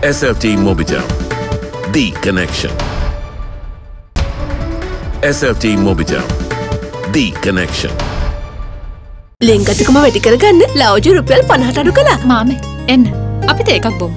SLT Mobitel, the connection. SLT Mobitel, the connection. ලෙන්ගතුකම වැඩි කරගන්න ලව්ජු රුපියල් 50ට අඩු කළා. මාමේ එන්න අපිට එකක් බොමු.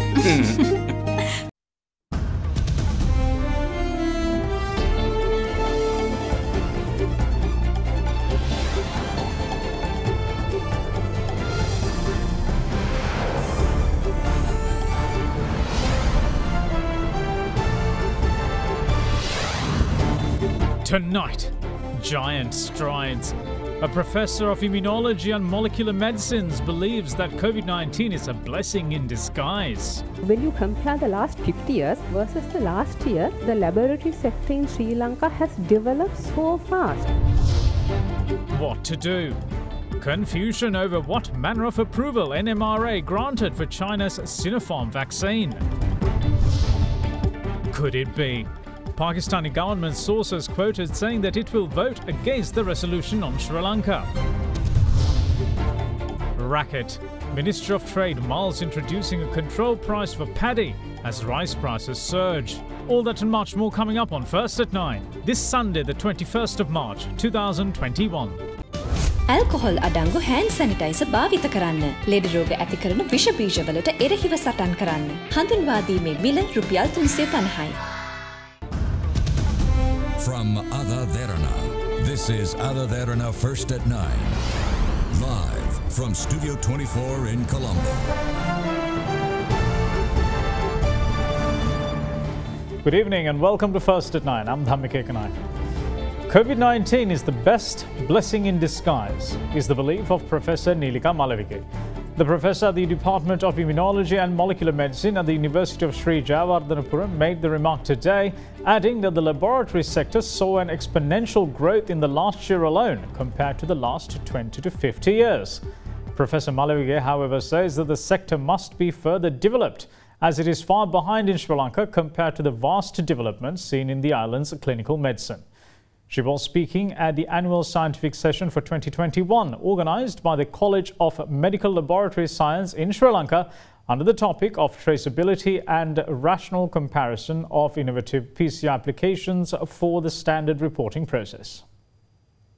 Tonight, giant strides. A professor of immunology and molecular medicines believes that COVID-19 is a blessing in disguise. When you compare the last 50 years versus the last year, the laboratory sector in Sri Lanka has developed so fast. What to do? Confusion over what manner of approval NMRA granted for China's Sinopharm vaccine. Could it be? Pakistani government sources quoted saying that it will vote against the resolution on Sri Lanka. Racket. Minister of Trade mulls introducing a control price for paddy as rice prices surge. All that and much more coming up on First at 9, this Sunday the 21st of March 2021. Alcohol අඩංගු hand sanitizer භාවිත කරන්න. ලෙඩ රෝග ඇති කරන විෂ බීජවලට එරෙහිව සටන් කරන්න. හඳුන්වා දීමේ මිල රුපියල් 350යි. From AdaDerana, this is AdaDerana First at 9. Live from Studio 24 in Colombo. Good evening and welcome to First at 9. I'm Dhammik Ekanai. COVID-19 is the best blessing in disguise, is the belief of Professor Neelika Malavige. The professor at the Department of Immunology and Molecular Medicine at the University of Sri Jayawardhanapura made the remark today, adding that the laboratory sector saw an exponential growth in the last year alone compared to the last 20 to 50 years. Professor Malavige, however, says that the sector must be further developed as it is far behind in Sri Lanka compared to the vast developments seen in the island's clinical medicine. She was speaking at the annual scientific session for 2021 organised by the College of Medical Laboratory Science in Sri Lanka under the topic of traceability and rational comparison of innovative PCR applications for the standard reporting process.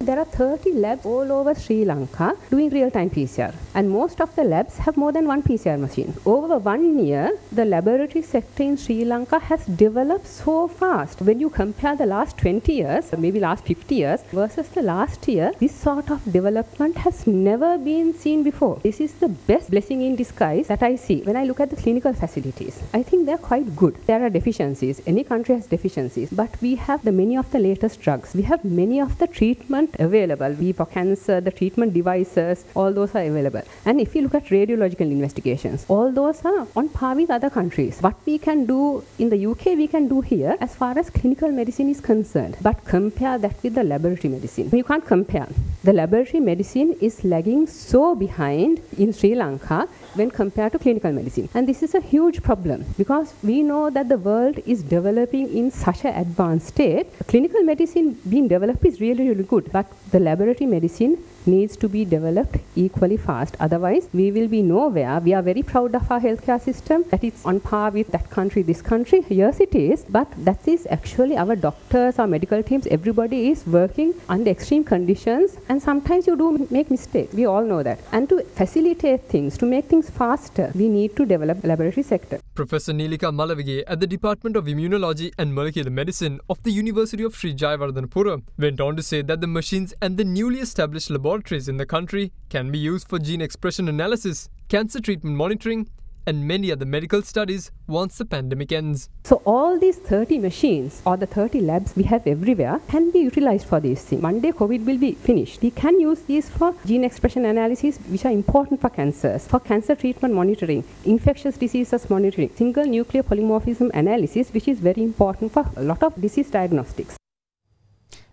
There are 30 labs all over Sri Lanka doing real-time PCR, and most of the labs have more than one PCR machine. Over 1 year, the laboratory sector in Sri Lanka has developed so fast. When you compare the last 20 years, maybe last 50 years, versus the last year, this sort of development has never been seen before. This is the best blessing in disguise that I see when I look at the clinical facilities. I think they're quite good. There are deficiencies. Any country has deficiencies, but we have many of the latest drugs. We have many of the treatment available. We for cancer, the treatment devices, all those are available. And if you look at radiological investigations, all those are on par with other countries. What we can do in the UK, we can do here as far as clinical medicine is concerned. But compare that with the laboratory medicine. You can't compare. The laboratory medicine is lagging so behind in Sri Lanka when compared to clinical medicine. And this is a huge problem because we know that the world is developing in such an advanced state. Clinical medicine being developed is really, really good. But the laboratory medicine needs to be developed equally fast. Otherwise, we will be nowhere. We are very proud of our healthcare system, that it's on par with that country, this country. Yes, it is. But that is actually our doctors, our medical teams, everybody is working under extreme conditions. And sometimes you do make mistakes. We all know that. And to facilitate things, to make things faster, we need to develop the laboratory sector. Professor Neelika Malavige at the Department of Immunology and Molecular Medicine of the University of Sri Jayawardhanapura went on to say that the machines and the newly established laboratories in the country can be used for gene expression analysis, cancer treatment monitoring, and many other medical studies once the pandemic ends. So all these 30 machines or the 30 labs we have everywhere can be utilized for these things. One day COVID will be finished. We can use these for gene expression analysis, which are important for cancers, for cancer treatment monitoring, infectious diseases monitoring, single nuclear polymorphism analysis, which is very important for a lot of disease diagnostics.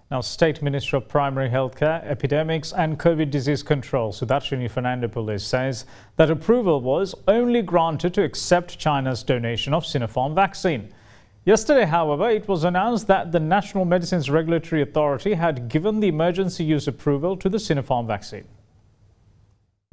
Now, State Minister of Primary Healthcare, Epidemics and COVID Disease Control, Sudarshini Fernandopoulos, says that approval was only granted to accept China's donation of Sinopharm vaccine. Yesterday, however, it was announced that the National Medicines Regulatory Authority had given the emergency use approval to the Sinopharm vaccine.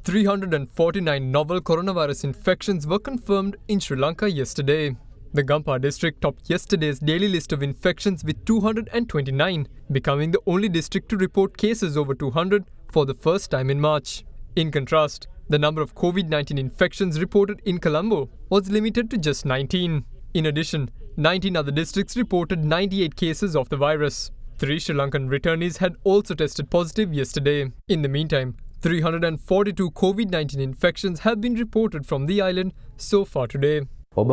349 novel coronavirus infections were confirmed in Sri Lanka yesterday. The Gampha district topped yesterday's daily list of infections with 229, becoming the only district to report cases over 200 for the first time in March. In contrast, the number of COVID-19 infections reported in Colombo was limited to just 19. In addition, 19 other districts reported 98 cases of the virus. 3 Sri Lankan returnees had also tested positive yesterday. In the meantime, 342 COVID-19 infections have been reported from the island so far today. ඔබ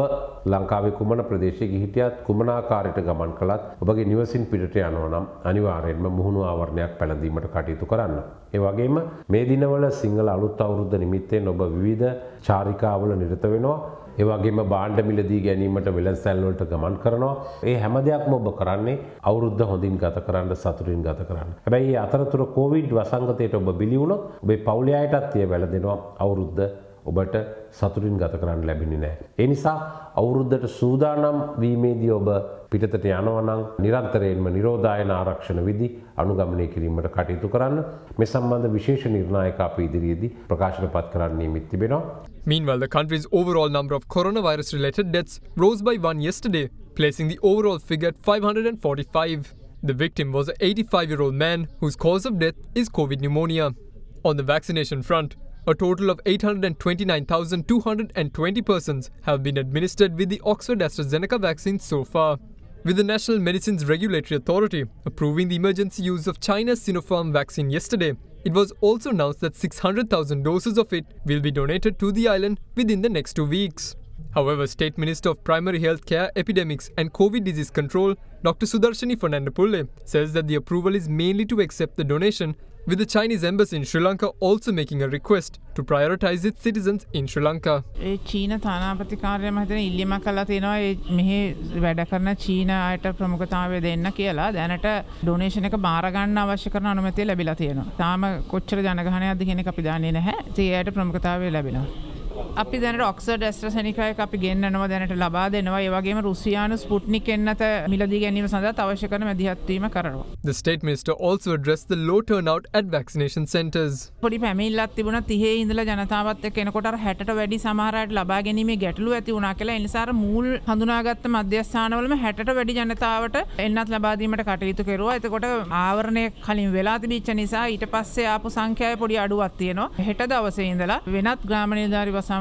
ලංකාවේ කුමන ප්‍රදේශයක හිටියත් කුමන ආකාරයකට ගමන් කළත් ඔබගේ නිවසින් පිටට යනවා නම් අනිවාර්යයෙන්ම මුහුණු ආවරණයක් පැළඳීමට කටයුතු කරන්න. ඒ වගේම මේ දිනවල සිංහල අලුත් අවුරුද්ද නිමිත්තෙන් ඔබ විවිධ චාරිකාවල නිරත වෙනවා. ඒ වගේම භාණ්ඩ මිලදී ගැනීමට වෙළඳසැල් වලට ගමන් කරනවා. ඒ හැම දෙයක්ම ඔබ කරන්නේ අවුරුද්ද හොඳින් ගත කරන්න, සතුටින් ගත කරන්න. හැබැයි මේ අතරතුර කොවිඩ් වසංගතයට ඔබ බිලි වුණොත් ඔබේ පවුලේ අයටත් ඒ වැළඳෙනවා අවුරුද්ද ඔබට සතුටින් ගත කරන්න ලැබෙන්නේ නැහැ. ඒ නිසා අවුරුද්දට සූදානම් වීමේදී ඔබ පිටතට යනවා නම් නිරන්තරයෙන්ම නිරෝධායන ආරක්ෂණ විධි අනුගමනය කිරීමට කටයුතු කරන්න. මේ සම්බන්ධ විශේෂ නිර්ණායක අප ඉදිරියේදී ප්‍රකාශනපත් කරන්න නියමිත තිබෙනවා. Meanwhile, the country's overall number of coronavirus-related deaths rose by 1 yesterday, placing the overall figure at 545. The victim was an 85-year-old man whose cause of death is COVID pneumonia. On the vaccination front, a total of 829,220 persons have been administered with the Oxford AstraZeneca vaccine so far. With the National Medicines Regulatory Authority approving the emergency use of China's Sinopharm vaccine yesterday, it was also announced that 600,000 doses of it will be donated to the island within the next 2 weeks. However, State Minister of Primary Healthcare, Epidemics and COVID Disease Control, Dr. Sudarshini Fernandapulle, says that the approval is mainly to accept the donation, with the Chinese embassy in Sri Lanka also making a request to prioritize its citizens in Sri Lanka. චීන තානාපති කාර්යාලය මහිතන ඉල්ලීමක් කළා තියෙනවා මේ මෙහි වැඩ කරන චීන අයට ප්‍රමුඛතාවය දෙන්න කියලා. දැනට ඩොනේෂන් එක බාර ගන්න අවශ්‍ය කරන අනුමැතිය ලැබිලා තියෙනවා. තාම කොච්චර ජනගහනයක්ද කියන එක අපි දන්නේ නැහැ. ඒ අයට ප්‍රමුඛතාවය ලැබෙනවා. අපි දැනට ඔක්ස්ෆර්ඩ් ඇස්ට්‍රාසෙනිකා එක අපි ගෙන්නනවා දැනට ලබා දෙනවා. ඒ වගේම රුසියානු ස්පුට්නික් එන්නත මිලදී ගැනීම සඳහා අවශ්‍ය කරන මැදිහත් වීම කරනවා. The state minister also addressed the low turnout at vaccination centers. පොඩි පැමිණිල්ලක් තිබුණා 30 ඉඳලා ජනතාවත් එක්ක එනකොට අර 60ට වැඩි සමහර අයට ලබා ගැනීමේ ගැටලු ඇති වුණා කියලා. ඒ නිසා අර මූල් හඳුනාගත්ත මධ්‍යස්ථානවලම 60ට වැඩි ජනතාවට එන්නත් ලබා දීමට කටයුතු කෙරුවා. එතකොට ආවරණය කලින් වෙලා තිබිච්ච නිසා ඊට පස්සේ ආපු සංඛ්‍යාවේ පොඩි අඩුවක් තියෙනවා. හෙට දවසේ ඉඳලා වෙනත් ග්‍රාම නිලධාරි In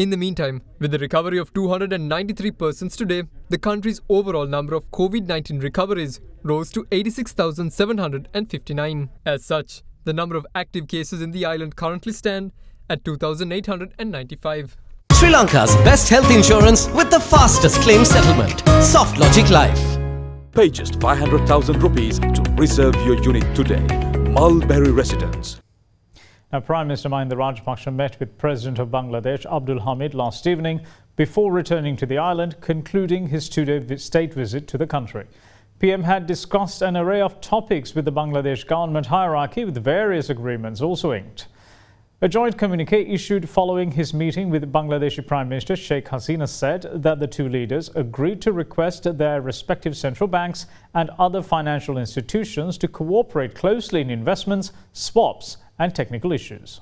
the meantime, with the recovery of 293 persons today, the country's overall number of COVID-19 recoveries rose to 86,759. As such, the number of active cases in the island currently stand at 2,895. Sri Lanka's best health insurance with the fastest claim settlement. Soft Logic Life. Pay just 500,000 rupees to reserve your unit today. Mulberry Residence. Now, Prime Minister Mahinda Rajapaksa met with President of Bangladesh Abdul Hamid last evening before returning to the island, concluding his two-day state visit to the country. PM had discussed an array of topics with the Bangladesh government hierarchy, with various agreements also inked. A joint communique issued following his meeting with Bangladeshi Prime Minister Sheikh Hasina said that the two leaders agreed to request their respective central banks and other financial institutions to cooperate closely in investments, swaps and technical issues.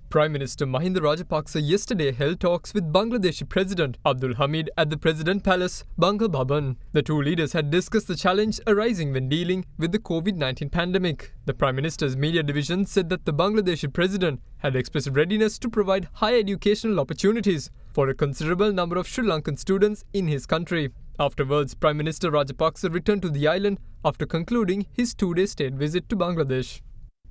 Prime Minister Mahinda Rajapaksa yesterday held talks with Bangladeshi President Abdul Hamid at the President Palace, Banga Bhavan. The two leaders had discussed the challenge arising when dealing with the COVID-19 pandemic. The Prime Minister's media division said that the Bangladeshi President had expressed readiness to provide higher educational opportunities for a considerable number of Sri Lankan students in his country. Afterwards, Prime Minister Rajapaksa returned to the island after concluding his two-day state visit to Bangladesh.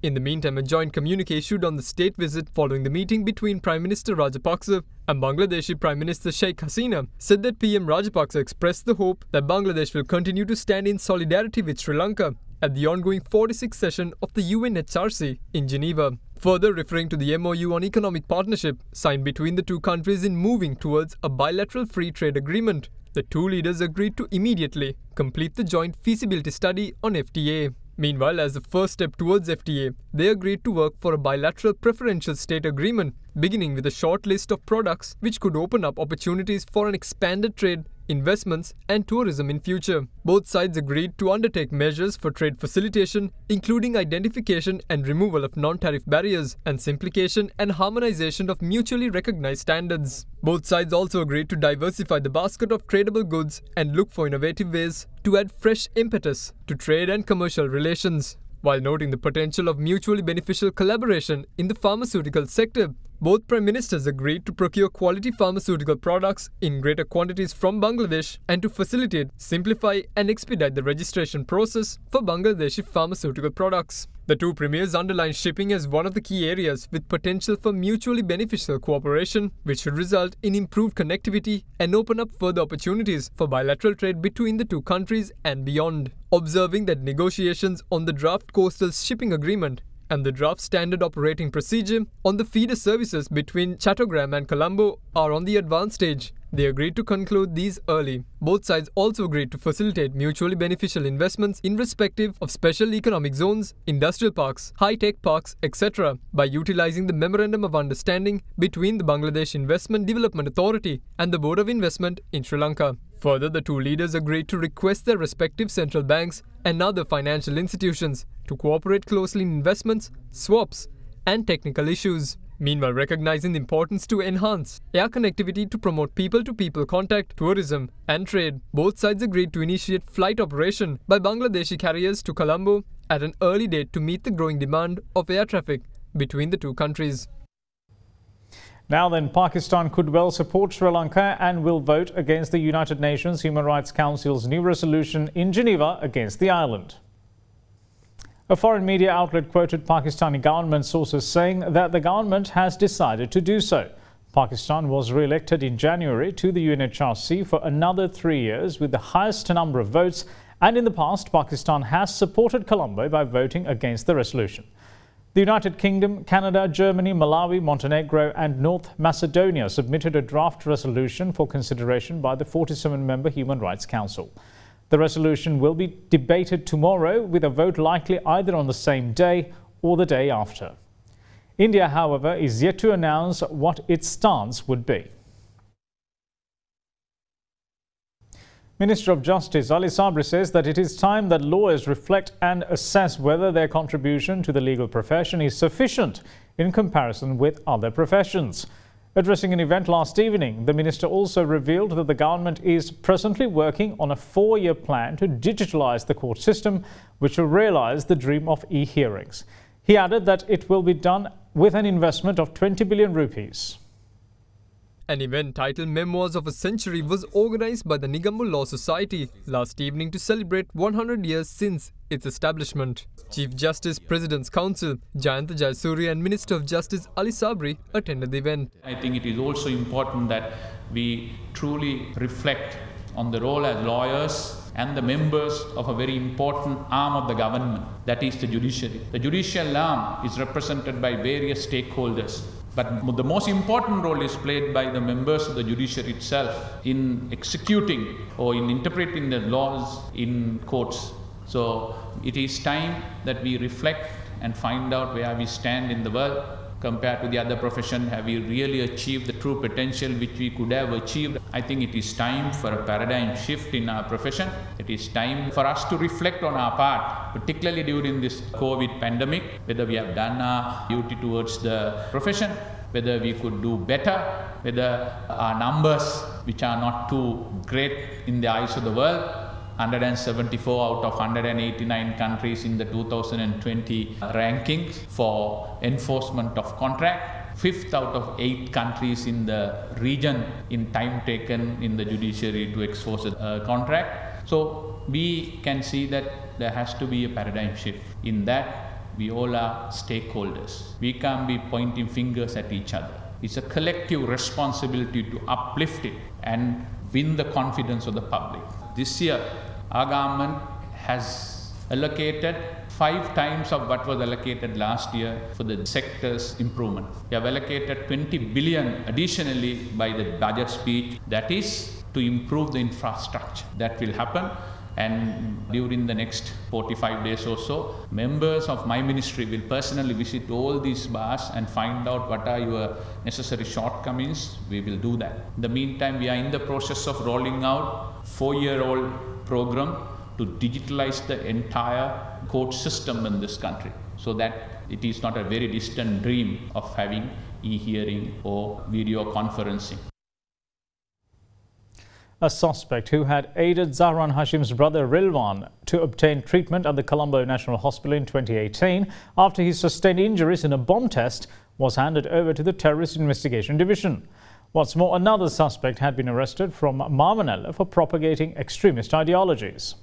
In the meantime, a joint communique issued on the state visit following the meeting between Prime Minister Rajapaksa and Bangladeshi Prime Minister Sheikh Hasina said that PM Rajapaksa expressed the hope that Bangladesh will continue to stand in solidarity with Sri Lanka at the ongoing 46th session of the UNHRC in Geneva. Further referring to the MOU on economic partnership signed between the two countries in moving towards a bilateral free trade agreement, the two leaders agreed to immediately complete the joint feasibility study on FTA. Meanwhile, as a first step towards FTA, they agreed to work for a bilateral preferential state agreement, beginning with a short list of products which could open up opportunities for an expanded trade investments, and tourism in future. Both sides agreed to undertake measures for trade facilitation, including identification and removal of non-tariff barriers, and simplification and harmonization of mutually recognized standards. Both sides also agreed to diversify the basket of tradable goods and look for innovative ways to add fresh impetus to trade and commercial relations. While noting the potential of mutually beneficial collaboration in the pharmaceutical sector, both Prime Ministers agreed to procure quality pharmaceutical products in greater quantities from Bangladesh and to facilitate, simplify and expedite the registration process for Bangladeshi pharmaceutical products. The two premiers underlined shipping as one of the key areas with potential for mutually beneficial cooperation, which should result in improved connectivity and open up further opportunities for bilateral trade between the two countries and beyond. Observing that negotiations on the draft coastal shipping agreement and the draft standard operating procedure on the feeder services between Chattogram and Colombo are on the advanced stage, they agreed to conclude these early. Both sides also agreed to facilitate mutually beneficial investments in respective of special economic zones, industrial parks, high-tech parks, etc. by utilizing the Memorandum of Understanding between the Bangladesh Investment Development Authority and the Board of Investment in Sri Lanka. Further, the two leaders agreed to request their respective central banks and other financial institutions to cooperate closely in investments, swaps, and technical issues. Meanwhile, recognizing the importance to enhance air connectivity to promote people-to-people contact, tourism, and trade, both sides agreed to initiate flight operation by Bangladeshi carriers to Colombo at an early date to meet the growing demand of air traffic between the two countries. Now then, Pakistan could well support Sri Lanka and will vote against the United Nations Human Rights Council's new resolution in Geneva against the island. A foreign media outlet quoted Pakistani government sources saying that the government has decided to do so. Pakistan was re-elected in January to the UNHRC for another 3 years with the highest number of votes, and in the past Pakistan has supported Colombo by voting against the resolution. The United Kingdom, Canada, Germany, Malawi, Montenegro and North Macedonia submitted a draft resolution for consideration by the 47-member Human Rights Council. The resolution will be debated tomorrow with a vote likely either on the same day or the day after. India, however, is yet to announce what its stance would be. Minister of Justice Ali Sabri says that it is time that lawyers reflect and assess whether their contribution to the legal profession is sufficient in comparison with other professions. Addressing an event last evening, the minister also revealed that the government is presently working on a 4-year plan to digitalise the court system, which will realise the dream of e-hearings. He added that it will be done with an investment of 20 billion rupees. An event titled Memoirs of a Century was organised by the Negombo Law Society last evening to celebrate 100 years since its establishment. Chief Justice, President's Counsel Jayanta Jayasuriya and Minister of Justice Ali Sabri attended the event. I think it is also important that we truly reflect on the role as lawyers and the members of a very important arm of the government, that is the judiciary. The judicial arm is represented by various stakeholders. But the most important role is played by the members of the judiciary itself in executing or in interpreting the laws in courts. So it is time that we reflect and find out where we stand in the world compared to the other profession. Have we really achieved the true potential which we could have achieved? I think it is time for a paradigm shift in our profession. It is time for us to reflect on our part, particularly during this COVID pandemic, whether we have done our duty towards the profession, whether we could do better, whether our numbers, which are not too great in the eyes of the world, 174 out of 189 countries in the 2020 rankings for enforcement of contract, 5th out of 8 countries in the region in time taken in the judiciary to enforce a contract. So we can see that there has to be a paradigm shift. In that, we all are stakeholders. We can't be pointing fingers at each other. It's a collective responsibility to uplift it and win the confidence of the public. This year, our government has allocated 5 times of what was allocated last year for the sector's improvement. We have allocated 20 billion additionally by the budget speech, that is to improve the infrastructure. That will happen. And during the next 45 days or so, members of my ministry will personally visit all these bars and find out what are your necessary shortcomings. We will do that. In the meantime, we are in the process of rolling out 4-year-old program to digitalize the entire court system in this country, so that it is not a very distant dream of having e-hearing or video conferencing. A suspect who had aided Zahran Hashim's brother Rilwan to obtain treatment at the Colombo National Hospital in 2018 after he sustained injuries in a bomb test was handed over to the Terrorist Investigation Division. What's more, another suspect had been arrested from Marmanella for propagating extremist ideologies.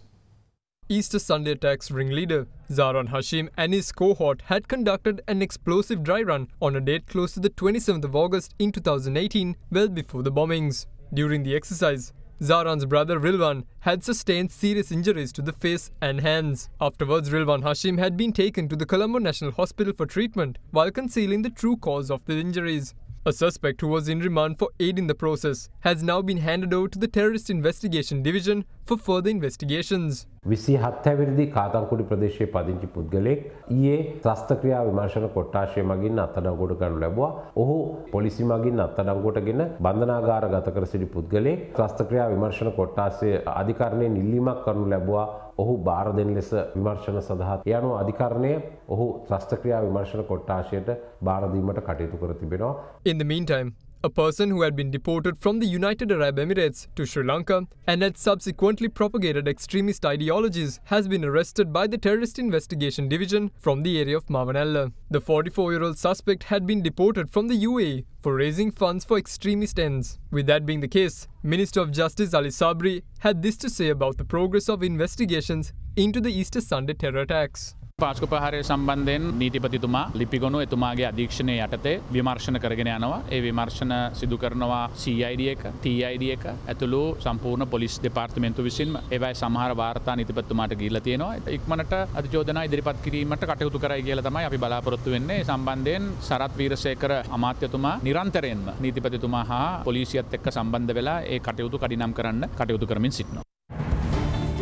Easter Sunday attacks ringleader Zahran Hashim and his cohort had conducted an explosive dry run on a date close to the 27th of August in 2018, well before the bombings. During the exercise, Zahran's brother Rilwan had sustained serious injuries to the face and hands. Afterwards, Rilwan Hashim had been taken to the Colombo National Hospital for treatment while concealing the true cause of the injuries. A suspect who was in remand for aiding the process has now been handed over to the Terrorist Investigation Division for further investigations. 27 වෙනිදා කාතන්කුඩි ප්‍රදේශයේ පදිංචි පුද්ගලයෙක් ඊයේ ත්‍රස්තක්‍රියා විමර්ශන කොට්ටාශය මගින් අත්අඩංගුවට ගනු ලැබුවා. ඔහු පොලිසිය මගින් අත්අඩංගුවටගෙන බන්ධනාගාරගත කර සිටි පුද්ගලයෙක් ත්‍රස්තක්‍රියා විමර්ශන කොට්ටාශයේ අධිකරණයෙන් ඉල්ලීමක් කරනු ලැබුවා. ඔහු බාර දෙන ලෙස විමර්ශන සඳහා ඒ අනුව අධිකරණය ඔහු ත්‍රස්තක්‍රියා විමර්ශන කොට්ටාශයට බාර දීමට කටයුතු කර තිබෙනවා. In the meantime, a person who had been deported from the United Arab Emirates to Sri Lanka and had subsequently propagated extremist ideologies has been arrested by the Terrorist Investigation Division from the area of Marmanella. The 44-year-old suspect had been deported from the UAE for raising funds for extremist ends. With that being the case, Minister of Justice Ali Sabri had this to say about the progress of investigations into the Easter Sunday terror attacks. පාස්කු ප්‍රහාරය සම්බන්ධයෙන් නීතිපතිතුමා ලිපිගොනු එතුමාගේ අධීක්ෂණය යටතේ විමර්ශන කරගෙන යනවා. ඒ විමර්ශන සිදු කරනවා CID එක, TID එක ඇතුළු සම්පූර්ණ පොලිස් දෙපාර්තමේන්තුව විසින්ම. ඒවයි සමහර වාර්තා නීතිපතිතුමාට ගිහිල්ලා තියෙනවා. ඉක්මනට අධිචෝදනා ඉදිරිපත් කිරීමට කටයුතු කරයි කියලා තමයි අපි බලාපොරොත්තු වෙන්නේ. ඒ සම්බන්ධයෙන් සරත් වීරසේකර අමාත්‍යතුමා නිරන්තරයෙන්ම නීතිපතිතුමා හා පොලිසියත් එක්ක සම්බන්ධ වෙලා ඒ කටයුතු කඩිනම් කරන්න කටයුතු කරමින් සිටිනවා.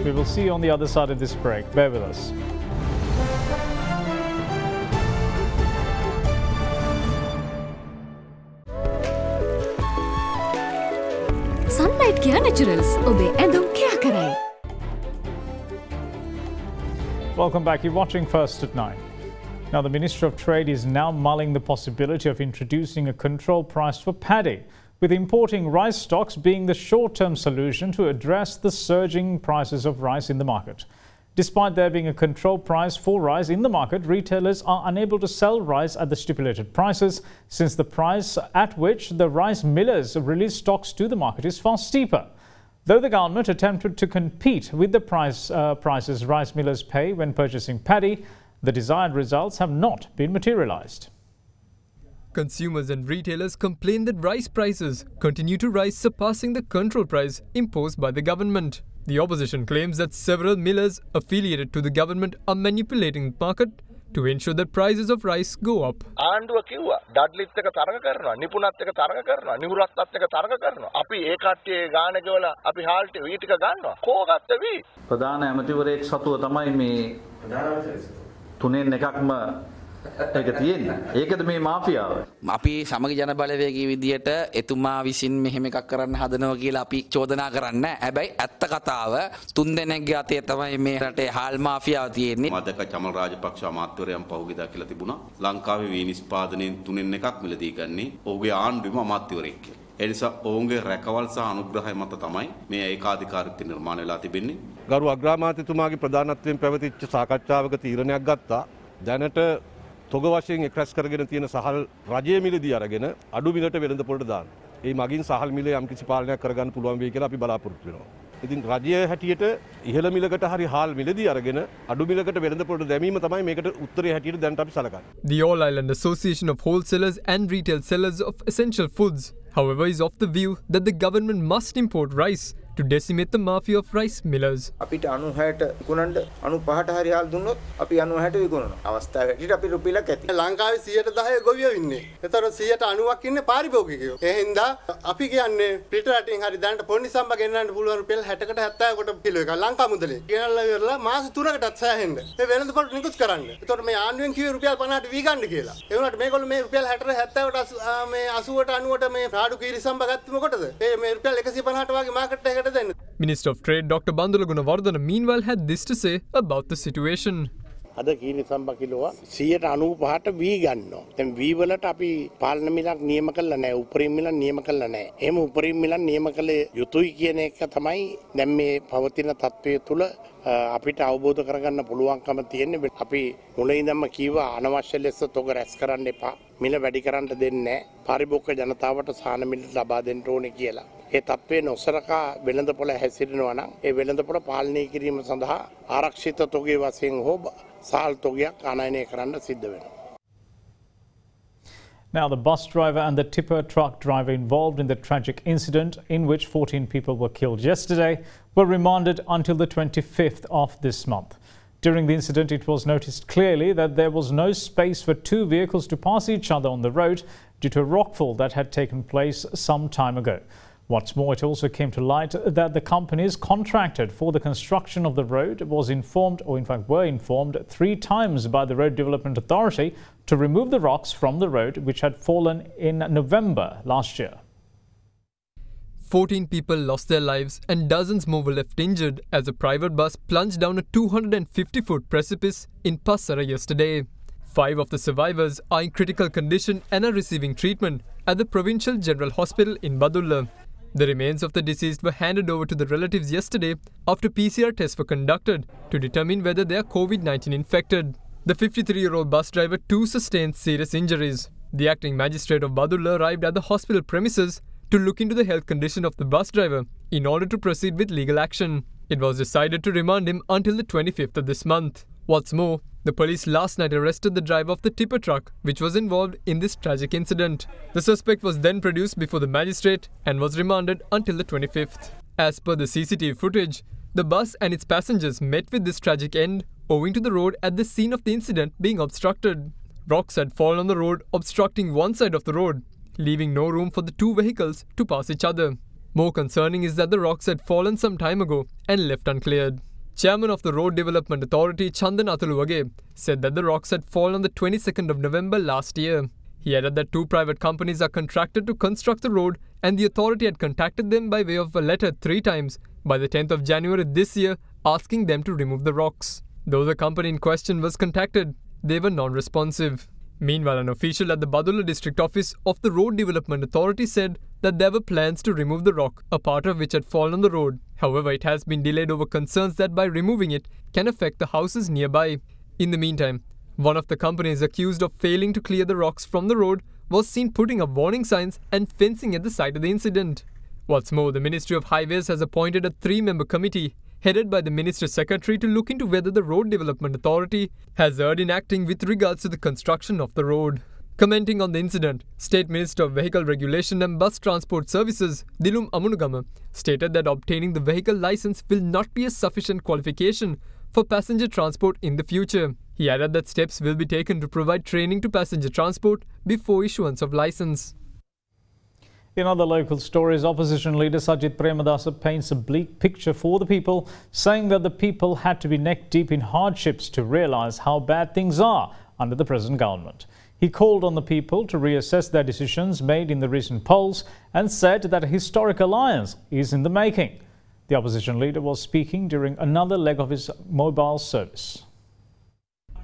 We will see you on the other side of this break. Bear with us. Sunlight Care Naturals. Obe endum kya karai. Welcome back. You're watching First at 9. Now, the Minister of Trade is now mulling the possibility of introducing a control price for paddy, with importing rice stocks being the short-term solution to address the surging prices of rice in the market. Despite there being a control price for rice in the market, retailers are unable to sell rice at the stipulated prices, since the price at which the rice millers release stocks to the market is far steeper. Though the government attempted to compete with the prices rice millers pay when purchasing paddy, the desired results have not been materialized. Consumers and retailers complain that rice prices continue to rise, surpassing the control price imposed by the government. The opposition claims that several millers affiliated to the government are manipulating the market to ensure that prices of rice go up. ආණ්ඩුව කිව්වා ඩඩ්ලිත් එක තරග කරනවා නිපුණත් එක තරග කරනවා නිහුරත්තත් එක තරග කරනවා අපි ඒ කට්ටියේ ගාන ගෙවලා අපි හාල්ට් වී ටික ගන්නවා කෝගත්ත වී ප්‍රධාන ඇමතිවරයෙක් සතුව තමයි මේ තුනෙන් එකක්ම ඒක තියෙන්නේ. ඒකද මේ මාෆියාව. අපි සමගි ජන බලවේගී විදියට එතුමා විසින් මෙහෙම එකක් කරන්න හදනවා කියලා අපි චෝදනා කරන්නේ නැහැ. හැබැයි ඇත්ත කතාව තුන් දෙනෙක්ගේ අතේ තමයි මේ රටේ හාල් මාෆියාව තියෙන්නේ. මදක චමල් රාජපක්ෂ අමාත්‍යවරයන් පහුගියදා කියලා තිබුණා. ලංකාවේ වී නිෂ්පාදනයෙන් තුනෙන් එකක් මිලදී ගන්නේ ඔහුගේ ආණ්ඩුවේම අමාත්‍යවරයෙක් කියලා. ඒ නිසා ඔවුන්ගේ රැකවල් සහ අනුග්‍රහය මත තමයි මේ ඒකාධිකාරීත්වය නිර්මාණය වෙලා තිබෙන්නේ. ගරු අග්‍රාමාත්‍යතුමාගේ ප්‍රධානත්වයෙන් පැවතිච්ච සාකච්ඡාවක තීරණයක් ගත්තා. දැනට තොග වශයෙන් එක්රැස් කරගෙන තියෙන සහල් රජයේ මිලදී අරගෙන අඩු මිලට වෙළඳ පොළට දාන්න. ඒ මගින් සහල් මිල යම්කිසි පාලනයක් කරගන්න පුළුවන් වෙයි කියලා අපි බලාපොරොත්තු වෙනවා. ඉතින් රජයේ හැටියට ඉහළ මිලකට හරි හාල් මිලදී අරගෙන අඩු මිලකට වෙළඳ පොළට දැමීම තමයි මේකට උත්තරය හැටියට දැනට අපි සලකන්නේ. The All Island Association of Wholesalers and Retail Sellers of Essential Foods, however, is of the view that the government must import rice to decimate the mafia of rice millers. අපිට 96ට විකුණන්න 95ට හරි හාල් දුන්නොත් අපි 96ට විකුණනවා. අවස්ථාව හැටියට අපි රුපියලක් ඇති. ලංකාවේ 110 ගොවියෝ ඉන්නේ. ඒතර 190ක් ඉන්නේ පාරිභෝගිකයෝ. ඒ හින්දා අපි කියන්නේ පිට රටින් හරි දැනට පොන්නි සම්බ ගෙන්නන්න පුළුවන් රුපියල් 60කට 70කට කිලෝ එකක් ලංකා මුදලේ. ගෙනල්ලා ඉවරලා මාස 3කටත් සෑහෙන්න. ඒ වෙළඳපොළ නිකුත් කරන්න. ඒතර මේ ආණ්ඩුවෙන් කිව්වේ රුපියල් 50ට වී ගන්න කියලා. ඒ වුණාට මේගොල්ලෝ මේ රුපියල් 60ට 70ට මේ 80ට 90ට මේ රාඩු කීරි සම්බ ගත්තේ මොකටද? මේ රුපියල් 150ට වගේ මාකට් එකකට දෙන්න. Minister of Trade Dr. Bandula Gunawardena meanwhile had this to say about the situation. අද කීරි සම්බ කිලෝව 195ට වී ගන්නවා. දැන් වී වලට අපි පාලන මිලක් නියම කළා නැහැ. උපරිම මිලක් නියම කළා නැහැ. එහෙම උපරිම මිලක් නියම කළ යුතුයි කියන එක තමයි දැන් මේ පවතින තත්ත්වය තුළ අපිට අවබෝධ කරගන්න පුළුවන්කම තියෙන්නේ. අපි මුලින් ඉඳන්ම කීවා අනවශ්‍ය ලෙස තොග රැස් කරන්න එපා. මිල වැඩි කරන්න දෙන්නේ නැහැ. පාරිභෝගික ජනතාවට සාන මිල ලබා දෙන්න ඕනේ කියලා. ඒ තත්ත්වයේ නොසලකා වෙළඳපොළ හැසිරෙනවා නම් ඒ වෙළඳපොළ පාලනය කිරීම සඳහා ආරක්ෂිත තොගේ වශයෙන් හෝ සාල් තොගයක් ආනයනය කරන්න සිද්ධ වෙනවා. Now, the bus driver and the tipper truck driver involved in the tragic incident in which 14 people were killed yesterday were remanded until the 25th of this month. During the incident, it was noticed clearly that there was no space for two vehicles to pass each other on the road due to a rockfall that had taken place some time ago. What's more, it also came to light that the companies contracted for the construction of the road was informed, or in fact were informed, 3 times by the Road Development Authority to remove the rocks from the road which had fallen in November last year. 14 people lost their lives and dozens more were left injured as a private bus plunged down a 250-foot precipice in Passara yesterday. 5 of the survivors are in critical condition and are receiving treatment at the Provincial General Hospital in Badulla. The remains of the deceased were handed over to the relatives yesterday after PCR tests were conducted to determine whether they are COVID-19 infected. The 53-year-old bus driver too sustained serious injuries. The acting magistrate of Badulla arrived at the hospital premises to look into the health condition of the bus driver in order to proceed with legal action. It was decided to remand him until the 25th of this month. What's more, the police last night arrested the driver of the tipper truck which was involved in this tragic incident. The suspect was then produced before the magistrate and was remanded until the 25th. As per the CCTV footage, the bus and its passengers met with this tragic end owing to the road at the scene of the incident being obstructed. Rocks had fallen on the road, obstructing one side of the road, leaving no room for the 2 vehicles to pass each other. More concerning is that the rocks had fallen some time ago and left uncleared. Chairman of the Road Development Authority, Chandan Atuluvage, said that the rocks had fallen on the 22nd of November last year. He added that 2 private companies are contracted to construct the road and the authority had contacted them by way of a letter 3 times by the 10th of January this year asking them to remove the rocks. Though the company in question was contacted, they were non-responsive. Meanwhile, an official at the Badulla district office of the Road Development Authority said that there were plans to remove the rock, a part of which had fallen on the road. However, it has been delayed over concerns that by removing it can affect the houses nearby. In the meantime, one of the companies accused of failing to clear the rocks from the road was seen putting up warning signs and fencing at the site of the incident. What's more, the Ministry of Highways has appointed a 3-member committee headed by the Minister's Secretary to look into whether the Road Development Authority has erred in acting with regards to the construction of the road. Commenting on the incident, State Minister of Vehicle Regulation and Bus Transport Services, Dilum Amunugama, stated that obtaining the vehicle license will not be a sufficient qualification for passenger transport in the future. He added that steps will be taken to provide training to passenger transport before issuance of license. In other local stories, opposition leader Sajith Premadasa paints a bleak picture for the people, saying that the people had to be neck deep in hardships to realise how bad things are under the present government. He called on the people to reassess their decisions made in the recent polls and said that a historic alliance is in the making. The opposition leader was speaking during another leg of his mobile service.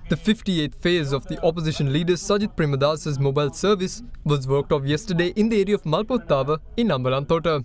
The 58th phase of the opposition leader Sajith Premadasa's mobile service was worked off yesterday in the area of Malpottava in Ambalantota.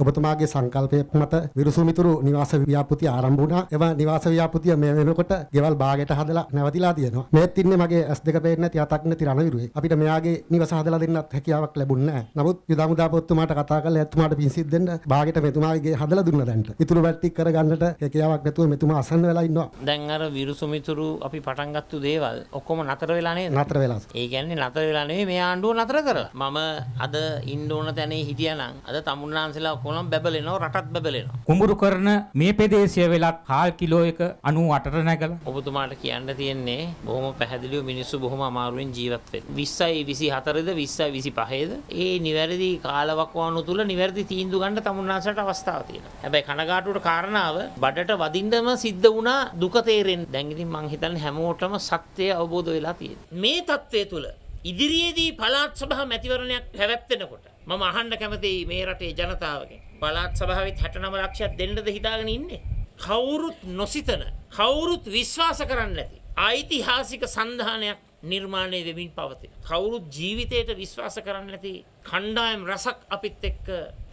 ඔබතුමාගේ සංකල්පයක් මත විරුසුමිතුරු නිවාස ව්‍යාපෘතිය ආරම්භ වුණා. ඒවා නිවාස ව්‍යාපෘතිය මේ වෙනකොට ගෙවල් භාගයට හදලා නැවතිලා තියෙනවා. මේත් ඉන්නේ මගේ S2 පේන්නේ නැති අතක් නැති රණවිරුවේ. අපිට මෙයාගේ නිවස හදලා දෙන්නත් හැකියාවක් ලැබුණේ නැහැ. නමුත් යුදමුදා පොත්තුමාට කතා කරලා එතුමාට පින්සිත් දෙන්න භාගයට මෙතුමාගේ හදලා දුන්නා දැන්ට. ඉතුරු වැට්ටි කරගන්නට හැකියාවක් නැතුව මෙතුමා අසන්න වෙලා ඉන්නවා. දැන් අර විරුසුමිතුරු අපි පටන් ගත්තු දේවල් ඔක්කොම නතර වෙලා නේද? නතර වෙලා. ඒ කියන්නේ නතර වෙලා නෙවෙයි මේ ආණ්ඩුව නතර කරලා. මම අද ඉන්න ඕන තැනේ හිටියා නම් අද තමුන්නාන්සලා වෙලාවක කොළඹ බැබලෙනවා රටත් බැබලෙනවා. කුඹුරු කරන මේ ප්‍රදේශය වෙලත් හාල් කිලෝ එක 98ට නැගලා. ඔබතුමාට කියන්න තියෙන්නේ බොහොම පැහැදිලිව මිනිස්සු බොහොම අමාරුවෙන් ජීවත් වෙන. 20යි 24ද 20යි 25ද ඒ නිවැරදි කාලවකවානු තුල නිවැරදි තීන්දුව ගන්න තමුන්නාසට අවස්ථාවක් තියෙනවා. හැබැයි කනගාටුවට කාරණාව බඩට වදින්නම සිද්ධ වුණා දුක තේරෙන්නේ. දැන් ඉතින් මං හිතන්නේ හැමෝටම සත්‍යය අවබෝධ වෙලා තියෙනවා. මේ තත්ත්වය තුල ඉදිරියේදී පළාත් සභා මැතිවරණයක් පැවැත්වෙනකොට මම අහන්න කැමතියි මේ රටේ ජනතාවගෙන් පළාත් සභාවෙත් 69 ලක්ෂයක් දෙන්නද හිතාගෙන ඉන්නේ? කවුරුත් නොසිතන කවුරුත් විශ්වාස කරන්නේ නැති ඓතිහාසික සංධානයක් නිර්මාණය වෙමින් පවතින. කවුරුත් ජීවිතයට විශ්වාස කරන්නේ නැති කණ්ඩායම් රසක් අපිත් එක්ක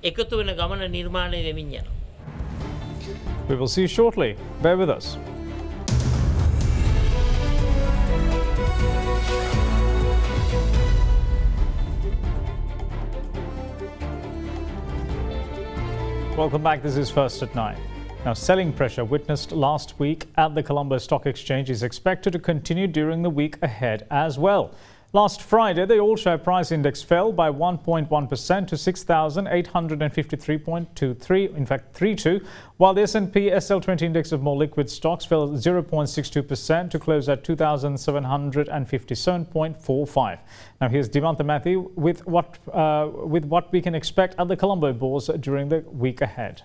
එකතු වෙන ගමන නිර්මාණය වෙමින් යනවා. We will see you shortly. Bear with us. Welcome back. This is First at 9. Now, selling pressure witnessed last week at the Colombo Stock Exchange is expected to continue during the week ahead as well. Last Friday, the all-share price index fell by 1.1% to 6,853.23, in fact 32, while the S&P SL20 index of more liquid stocks fell 0.62% to close at 2,757.45. Now, here's Dimantha Matthew with what we can expect at the Colombo bourse during the week ahead.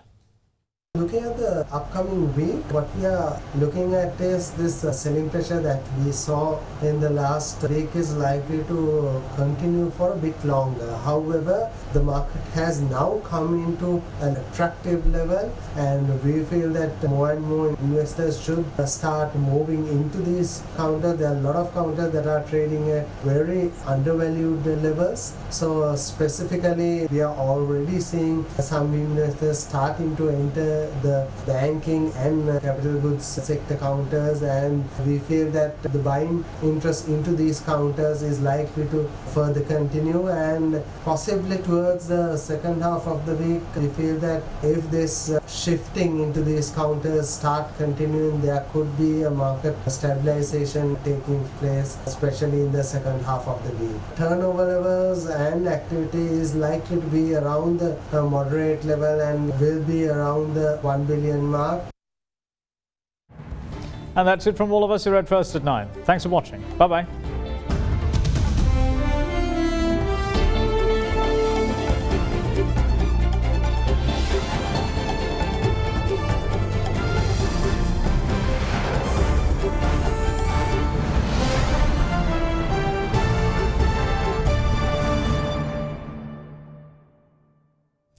Looking at the upcoming week, what we are looking at is this selling pressure that we saw in the last week is likely to continue for a bit longer. However, the market has now come into an attractive level, and we feel that more and more investors should start moving into these counters. There are a lot of counters that are trading at very undervalued levels. So specifically, we are already seeing some investors starting to enter the banking and capital goods sector counters, and we feel that the buying interest into these counters is likely to further continue, and possibly towards the second half of the week we feel that if this shifting into these counters start continuing, there could be a market stabilization taking place, especially in the second half of the week. Turnover levels and activity is likely to be around the moderate level and will be around the 1 billion mark. And that's it from all of us here at First at 9. Thanks for watching. Bye-bye.